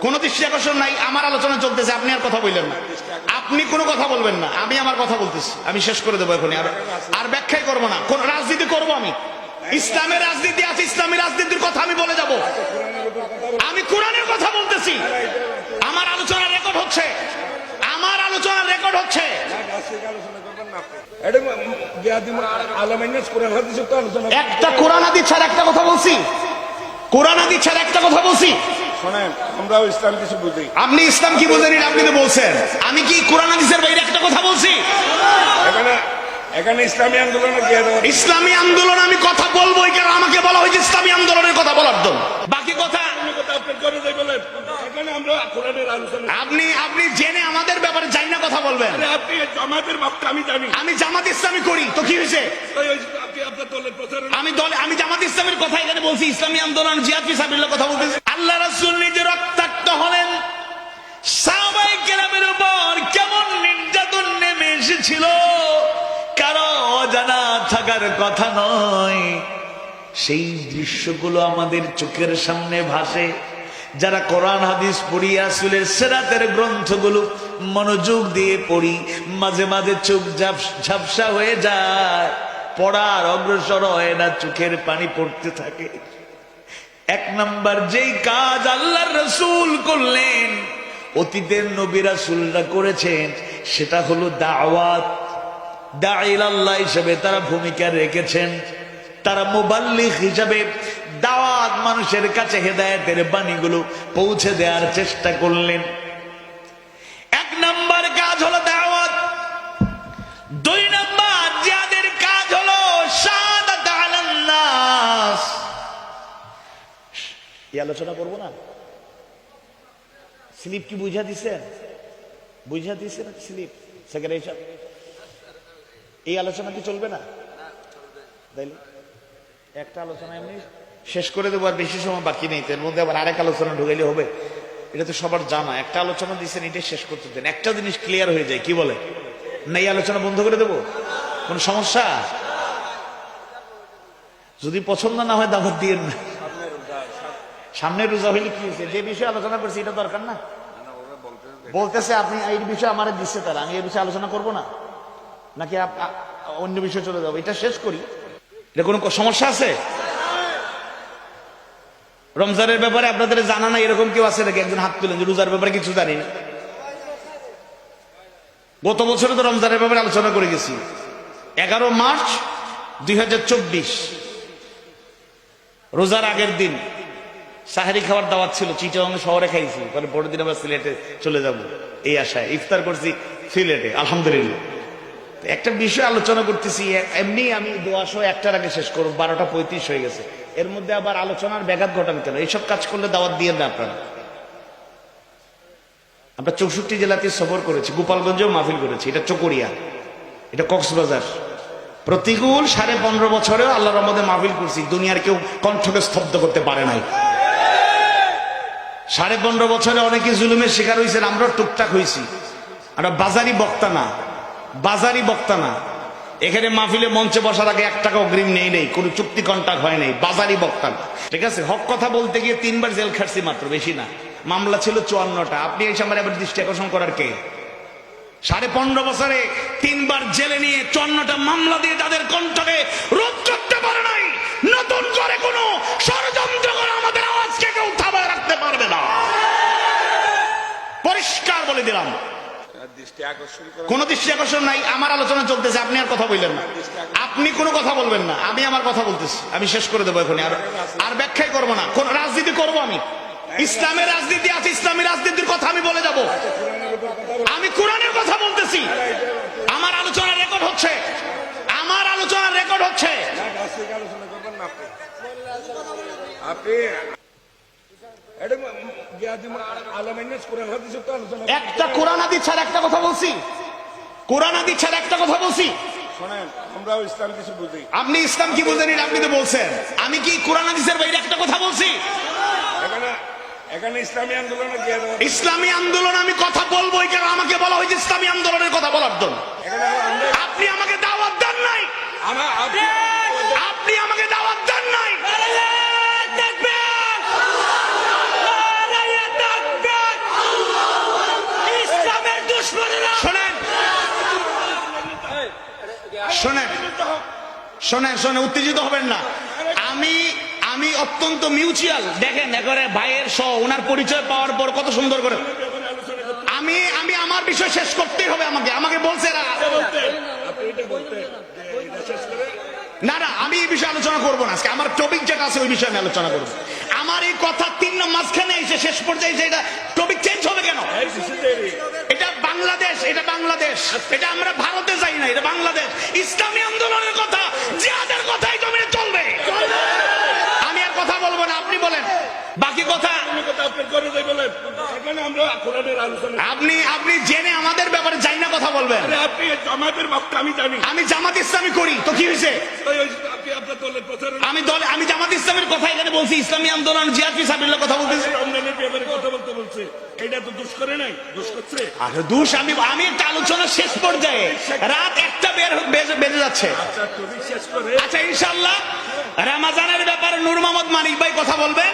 কোন দৃষ্টি আকর্ষণ নাই। আমার আলোচনা চলতেছে, আপনি আর কথা বললেন না। আপনি কোনো কথা বলবেন না, আমি আমার কথা বলতেছি। আমি শেষ করে দেবো এখন, আর ব্যাখ্যাই করবো না। কোন রাজনীতি করবো আমি? ইসলামের রাজনীতি আছে, ইসলামী রাজনীতির কথা আমি বলে যাব। আমি কোরআনের কথা বলতেছি। আমার আলোচনা রেকর্ড হচ্ছে, আমার আলোচনা রেকর্ড হচ্ছে। একটা কোরআন হাদিস ছাড়া একটা কথা বলছি, কোরআন হাদিস ছাড়া একটা কথা বলছি। শোনেন, আমরাও ইসলাম কিছু বুঝি। আপনি ইসলাম কি বুঝেন আপনি তো বলছেন। আমি কি কোরআন হাদিসের বাইরে একটা কথা বলছি? এখানে ইসলামী আন্দোলন, ইসলামী আন্দোলন আমি কথা বলবো, কারণ আমাকে বলা হয়েছে ইসলামী আন্দোলনের কথা বলার জন্য। বাকি কথা আপনি আপনি জেনে আমাদের ব্যাপারে যাই না কথা বলবেন। আপনি জামাতের বক্তা, আমি জানি। আমি জামাত ইসলামী করি তো কি হয়েছে? আমি জামাত ইসলামের কথা এখানে বলছি, ইসলামী আন্দোলন জিহাদ ফি সাবিলিল্লাহ কথা বলতেছি। আল্লাহ রাসূল নিজে রক্তাক্ত হলেন, সাহাবায়ে কেরামের উপর কেমন নির্যাতন নেমে এসেছিল কারো অজানা থাকার কথা নয়। সেই দৃশ্যগুলো আমাদের চোখের সামনে ভাসে। যারা কোরআন হাদিস পড়ি, রাসূলের সিরাতের গ্রন্থগুলো মনোযোগ দিয়ে পড়ি, মাঝে মাঝে চোখ ঝাপসা হয়ে যায়, পড়ার অগ্রসর হয় না, চোখের পানি পড়তে থাকে। এক নাম্বার যেই কাজ আল্লাহর রাসূল করলেন, অতীতের নবী রাসূলরা করেছেন, সেটা হলো দাওয়াত। দাঈল আল্লাহ হিসেবে তারা ভূমিকা রেখেছেন। তারা মুবাল্লিগ হিসেবে দাওয়াত, মানুষের কাছে হেদায়েতের বাণীগুলো পৌঁছে দেওয়ার চেষ্টা করলেন। এক নাম্বার কাজ হলো দাওয়াত। দুই নাম্বার যাদের কাজ হলো শাহাদাত আলান নাস। এই আলোচনা করবো না। স্লিপ কি বুঝা দিছেন? বুঝা দিছেন স্লিপ? সেক্রেটারি সাহেব, এই আলোচনা কি চলবে না? তাইলে একটা আলোচনা এমনি শেষ করে দেবো, আর বেশি সময় বাকি নেই। এর মধ্যে আবার আরেক আলোচনা ঢুকাইলে হবে? এটা তো সবার জানা। একটা আলোচনা দিচ্ছেন, এটা শেষ করতে দেন। একটা জিনিস ক্লিয়ার হয়ে যায়, কি বলে না, এই আলোচনা বন্ধ করে দেবো? কোন সমস্যা? যদি পছন্দ না হয় দাওয়াত দিয়ে না। সামনে রোজা হইলে কি হয়েছে? যে বিষয়ে আলোচনা করছি এটা দরকার না? বলতেছে আপনি এই বিষয়ে আমার দিচ্ছে, তারা আমি এই বিষয়ে আলোচনা করবো না, নাকি অন্য বিষয়ে চলে যাবো? এটা শেষ করি। এটা কোনো সমস্যা আছে? রমজানের ব্যাপারে আপনাদের জানা না এরকম কেউ আছে নাকি? একজন হাত তুলেন যে রোজার ব্যাপারে কিছু জানি না। গত বছরে তো রমজানের ব্যাপারে আলোচনা করে গেছি। 11 মার্চ 2024 রোজার আগের দিন সাহারি খাওয়ার দাওয়াত ছিল, চিটাগাং শহরে খাইছি। পরের দিন আমরা সিলেটে চলে যাব এই আশায়। ইফতার করছি সিলেটে, আলহামদুলিল্লাহ। একটা বিষয় আলোচনা করতেছি, এমনি আমি দোয়া সহ একটার আগে শেষ করব, 12:35 হয়ে গেছে। এর মধ্যে আবার আলোচনার ব্যাঘাত ঘটান কেন? এইসব কাজ করলে দাওয়াত দিয়ে না আপনারা। আমরা 64 জেলাতে সফর করেছি, গোপালগঞ্জেও মাহফিল করেছি। এটা চকরিয়া, এটা কক্সবাজার। প্রতিকূল 15.5 বছরেও আল্লাহর রহমতে মাহফিল করছি, দুনিয়ার কেউ কণ্ঠকে স্তব্ধ করতে পারে নাই। 15.5 বছরে অনেকে জুলুমের শিকার হয়েছেন, আমরা টুকটাক হয়েছি। আমরা বাজারি বক্তা না, বাজারি বক্তা না। এখানে মাহফিলে মঞ্চে বসার আগে 1 টাকা অগ্রিম নেই, কোনো চুক্তি কন্ট্রাক্ট হয় নাই, বাজারি বক্তা না। ঠিক আছে, হক কথা বলতে গিয়ে 3 বার জেল খাটছি মাত্র, বেশি না। মামলা ছিল 54টা। আপনি এই সময় আবার দৃষ্টি আকর্ষণ করার কে? 15.5 বছরে 3 বার জেলে নিয়ে 54টা মামলা দিয়ে যাদের কণ্ঠকে রোধ করতে পারে নাই, নতুন করে কোনো ষড়যন্ত্র করে আমাদের আওয়াজকে কেউ থামায় রাখতে পারবে না। পরিষ্কার বলে দিলাম, কোন দৃষ্টি আকর্ষণ নাই। আমার আলোচনা চলতেছে, আপনি আর কথা বললেন না। আপনি কোনো কথা বলবেন না, আমি আমার কথা বলতেছি। আমি শেষ করে দেবো এখন, আর ব্যাখ্যাই করবো না। কোন রাজনীতি করবো আমি? ইসলামের রাজনীতি আছে, ইসলামী রাজনীতির কথা আমি বলে যাব। আমি কোরআনের কথা বলতেছি। আমার আলোচনা রেকর্ড হচ্ছে, আমার আলোচনা রেকর্ড হচ্ছে। একটা কোরআন হাদিস ছাড়া একটা কথা বলছি, কোরআন হাদিস ছাড়া একটা কথা বলছি। শোনেন, আমরাও ইসলাম কিছু বুঝি। আপনি ইসলাম কি বুঝেন আপনি তো বলছেন। আমি কি কোরআন হাদিসের বাইরে একটা কথা বলছি? এখানে ইসলামী আন্দোলন, ইসলামী আন্দোলন আমি কথা বলবো, কারণ আমাকে বলা হয়েছে ইসলামী আন্দোলনের কথা বলার জন্য। আপনি আমাকে দাওয়াত দেন নাই, আপনি আমাকে দাওয়াত দেন নাই। শোনেন শোনেন শোনেন, উত্তেজিত হবেন না। আমি আমি অত্যন্ত মিউচুয়াল, দেখেন একবারে ভাইয়ের সহ ওনার পরিচয় পাওয়ার পর কত সুন্দর করে আমি আমি আমার বিষয় শেষ করতেই হবে। আমাকে আমাকে বলছে এরা। আপনি এটা বলতেন যে এটা শেষ করে না না, আমি এই বিষয়ে আলোচনা করবো না আজকে। আমার টপিক যেটা আছে ওই বিষয়ে আমি আলোচনা করবো। আমার এই কথা 3 নম্বর মাঝখানে এসে শেষ পর্যায়ে এসে এটা টপিক চেঞ্জ হবে কেন? এটা বাংলাদেশ, এটা বাংলাদেশ, এটা আমরা ভারতে যাই না, এটা বাংলাদেশ। ইসলামী আন্দোলনের কথা, জিহাদের কথাই জমিনে চলবে। আমি আর কথা বলবো না, আপনি বলেন বাকি কথা। আপনি আপনি জেনে আমাদের ব্যাপারে যাই না কথা বলবেন। আপনি জামাতের বক্তা আমি জানি। আমি জামাত ইসলামী করি তো কি হয়েছে? আপনি আপনার দলের প্রচার আমি জামাত ইসলামের কথা এখানে বলছি, ইসলামী আন্দোলন জিহাদ ফি সাবিলিল্লাহ কথা বলতেছি। রমজানের ব্যাপারে কথা বলতে বলছে, এটা তো দুষ করে নাই, দুষ করছে। আরে দোষ, আমি একটা আলোচনা শেষ পর্যায়ে, রাত 1টা বেজে যাচ্ছে। আচ্ছা তুমি শেষ করে আচ্ছা ইনশাআল্লাহ রমজানের ব্যাপারে নূর মোহাম্মদ মানিক ভাই কথা বলবেন,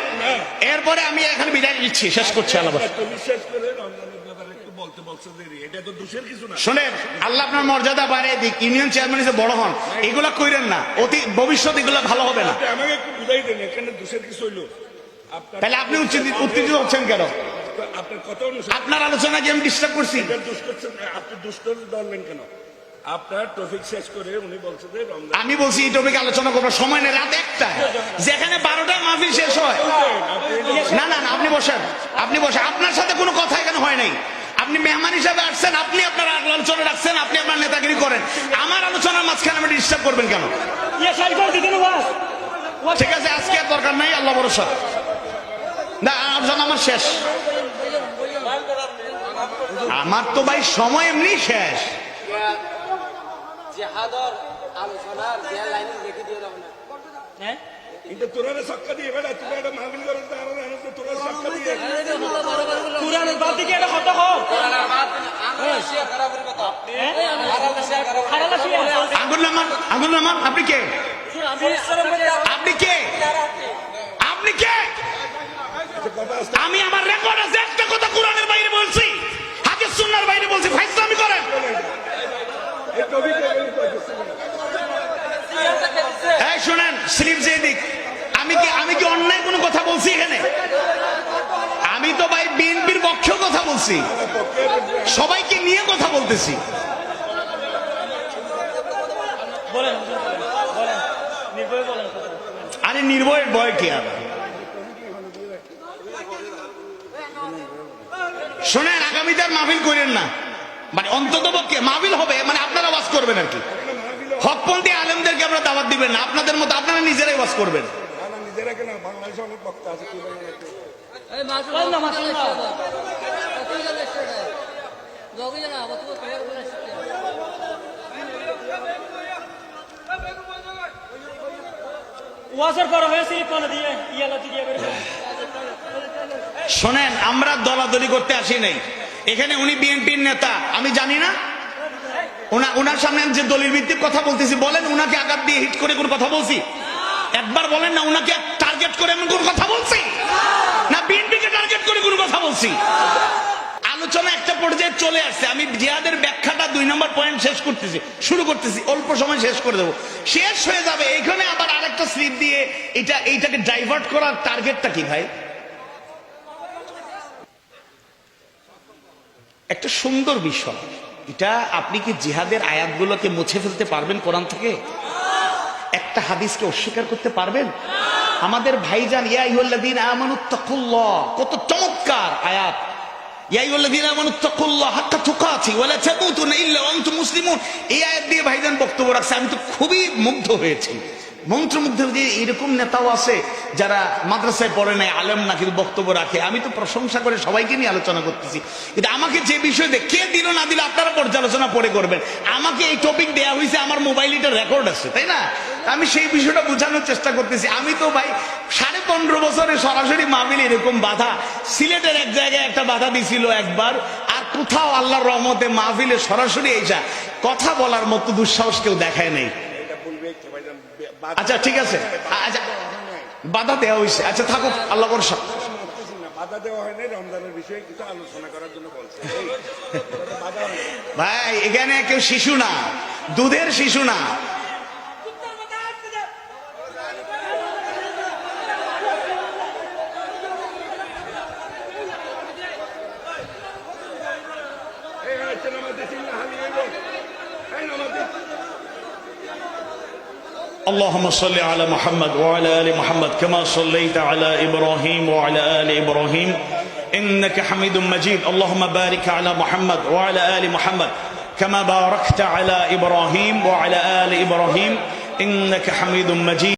এরপরে আমি এখানে বিদায় নিচ্ছি, শেষ করছি। আল্লাহ তুমি শেষ করে রমজানের ব্যাপারে একটু বলতে বলছো দেরি, এটা তো দোষের কিছু না। শোনেন, আল্লাহ আপনার মর্যাদা বাড়িয়ে দিক, ইউনিয়ন চেয়ারম্যান হিসেবে বড় হন, এগুলা কইরেন না, অতি ভবিষ্যৎ এগুলা ভালো হবে না। আমাকে একটু বুঝাই দেন এখানে দোষের কিছু হইলো? আপনার তাহলে আপনি উত্তেজিত হচ্ছেন কেন? আপনার কথা অনুসারে আপনার আলোচনা কি আমি ডিস্টার্ব করছি? এটা দুষ করছেন, আপনি দুষ্ট ধরলেন কেন? আপনার টপিক শেষ করে উনি বলছে যে রমজান। আমি বলছি এই টপিক আলোচনা করবার সময় নেই, রাত 1টা, যেখানে 12টায় মাহফিল শেষ হয়। না না না, আপনি বসেন, আপনি বসেন। আপনার সাথে কোনো কথা এখানে হয় নাই। আপনি মেহমান হিসাবে আসছেন, আপনি আপনার আলোচনা রাখছেন, আপনি আপনার নেতাগিরি করেন। আমার আলোচনার মাঝখানে আপনি ডিস্টার্ব করবেন কেন? ঠিক আছে, আজকে আর দরকার নাই, আল্লাহ ভরসা। না, আলোচনা আমার শেষ। আমার তো ভাই সময় এমনি শেষ। জিহাদর আলোচনা জিহাদ লাইনে দেখে দিয়ে দাও না। হ্যাঁ, কিন্তু তোরা ছক্কা দিয়ে বেটা, তুমি একটা মাহফিল করেন তো আরো জানো তো তোরা ছক্কা দিয়ে কুরআনের বাদ দিকে এটা কত হোক। কুরআনের বাদ আমরা শেয়ার করা করি কথা। আমরা শেয়ার করা খারালা শেয়ার। আঙ্গুল নামান, আপনি কে? আপনি কে? আপনি কে? আমি আমার রেকর্ড আছে, একটা কথা কোরআনের বাইরে বলছি, হাদিস সুন্নাহর বাইরে বলছি, ফাইজলামি করেন। এই টপিক এই শুনেন, স্লিপ যে দিক, আমি কি অন্যায় কোনো কথা বলছি এখানে? আমি তো ভাই বিএনপির পক্ষেও কথা বলছি, সবাইকে নিয়ে কথা বলতেছি। বলেন বলেন নির্ভয় বলেন। আরে নির্ভয়ের ভয় কি আর? শোনেন, আগামীতে আর মাহফিল করেন না, মানে অন্তত পক্ষে মাহফিল হবে, মানে আপনারা ওয়াজ করবেন আর কি। হকপন্থী আলেমদেরকে আমরা দাওয়াত দিবেন না, আপনাদের মতো আপনারা নিজেরাই ওয়াজ করবেন। না নিজেরা কেন, বাংলাদেশে অনেক বক্তা আছে। এই মাশাআল্লাহ মাশাআল্লাহ ওয়াজের পর হয়েছে কোন দিয়ে ইয়ালা দিয়ে বের করে। শোনেন, আমরা দলাদলি করতে আসি নাই এখানে। উনি বিএনপির নেতা, আমি জানি না। ওনার সামনে আমি যে দলিল ভিত্তিক কথা বলতেছি, বলেন উনাকে আঘাত দিয়ে হিট করে কোন কথা বলছি? একবার বলেন না, উনাকে টার্গেট করে এমন কোন কথা বলছি? না বিএনপিকে টার্গেট করে কোন কথা বলছি? আলোচনা একটা পর্যায়ে চলে আসছে, আমি জিহাদের ব্যাখ্যাটা 2 নম্বর পয়েন্ট শেষ করতেছি, শুরু করতেছি, অল্প সময় শেষ করে দেবো, শেষ হয়ে যাবে। এখানে আবার আরেকটা স্লিপ দিয়ে এইটাকে ডাইভার্ট করার টার্গেটটা কি ভাই? একটা সুন্দর বিষয় এটা। আপনি কি জিহাদের আয়াতগুলোকে মুছে ফেলতে পারবেন কোরআন থেকে? একটা হাদিসকে অস্বীকার করতে পারবেন? আমাদের ভাইজান ইয়া আইয়ুহাল্লাযীনা আমানুত্তাকুল্লাহ, কত চমৎকার আয়াত। ইয়া আইয়ুহাল্লাযীনা আমানুত্তাকুল্লাহ হাক্কা তুকাতি ওয়া লা তামুতুনা ইল্লা ওয়া আনতুম মুসলিমুন। এই আয়াত দিয়ে ভাইজান বক্তব্য রাখছে, আমি তো খুবই মুগ্ধ হয়েছি, মন্ত্রমুগ্ধ। যে এরকম নেতাও আছে যারা মাদ্রাসায় পড়ে নাই, আলেম না, কিন্তু বক্তব্য রাখে। আমি তো প্রশংসা করে সবাইকে নিয়ে আলোচনা করতেছি, কিন্তু আমাকে যে বিষয় দিয়ে কে দিল না দিল আপনারা পর্যালোচনা পরে করবেন। আমাকে এই টপিক দেওয়া হয়েছে, আমার মোবাইলে এটা রেকর্ড আছে, তাই না? আমি সেই বিষয়টা বোঝানোর চেষ্টা করতেছি। আমি তো ভাই 15.5 বছরে সরাসরি মাহফিল এরকম বাধা, সিলেটের এক জায়গায় একটা বাধা দিছিল একবার, আর কোথাও আল্লাহর রহমতে মাহফিলে সরাসরি এইসা কথা বলার মতো দুঃসাহস কেউ দেখায় নাই। এটা বলবে ভাইজান। আচ্ছা ঠিক আছে, আচ্ছা বাধা দেওয়া হয়েছে, আচ্ছা থাকুক, আল্লাহ ভরসা। বাধা দেওয়া হয়নি, রমজানের বিষয়ে কিছু আলোচনা করার জন্য বলছে। বাধা হয়নি। ভাই এখানে কেউ শিশু না, দুধের শিশু না। এই হচ্ছে নামাজ চিল্লা হারিয়ে গেল। এই নামাজ اللهم صل على محمد وعلى آل محمد كما صليت على إبراهيم وعلى آل إبراهيم إنك حميد مجيد. اللهم بارك على محمد وعلى آل محمد كما باركت على إبراهيم وعلى آل إبراهيم إنك حميد مجيد.